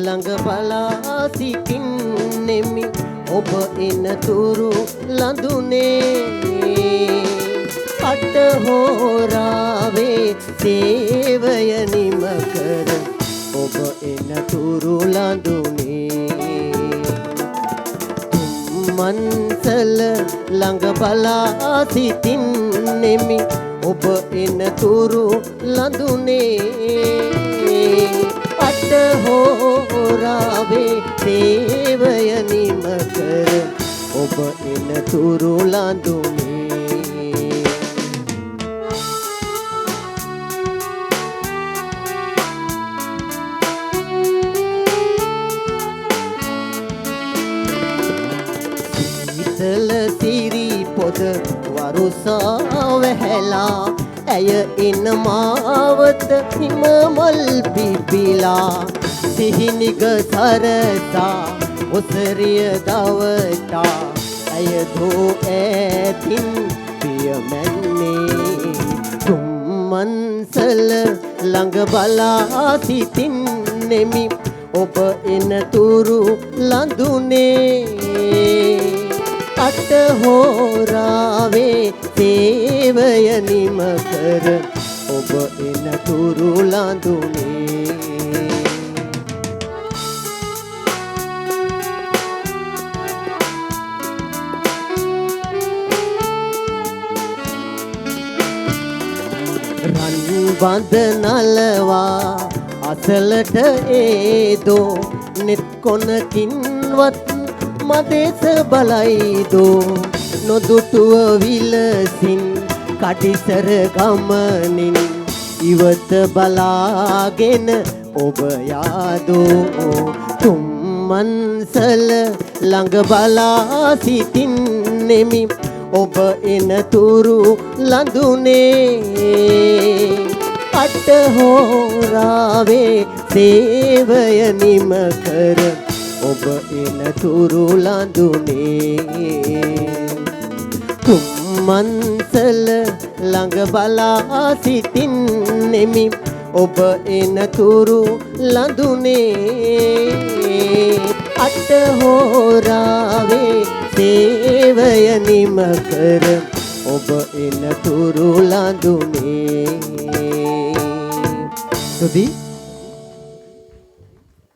ළඟ බලා සිටින්නෙමි ඔබ එනතුරු ලඳුනේ අට හෝරාවේ සේවය නිම කර ඔබ එනතුරු ලඳුනේ මන්සල ළඟ බලා සිටින්නෙමි ඔබ එනතුරු ලඳුනේ අට හෝරාවේ සේවය නිම කර ඔබ එනතුරු ලඳුනේ සීතල සිරි පොද වරුසා වැහැලා ඇය එන මාවත හිම මල් පිපිලා සිහිනිග සරසා ඔසරිය දවතා ඇය දෝ ඈතින් පියමැන්නේ තුම්මන්සල ළඟ බලා සිටින්නෙමි ඔබ එනතුරු ලඳුනේ අට හෝරාවේ සේවය නිම කර ඔබ එනතුරු ලඳුනේ රන් බඳ නලවා අසලට ඒදෝ නෙත් කොනකින්වත් මදේස බලයිදෝ නොදුටුව විලසින් කටිසර ගමනින් ඉවත බලාගෙන ඔබ යාදෝ තුම්මන්සල ළඟ බලා සිටින්නෙමි ඔබ එනතුරු ලඳුනේ අට හෝරාවේ සේවය නිම කර ඔබ එනතුරු ලඳුනේ තුම්මන්සල ළඟ බලා සිටින්නෙමි ඔබ එනතුරු ලඳුනේ අට හෝරාවේ සේවය නිම කර ඔබ එනතුරු ලඳුනේ සුදී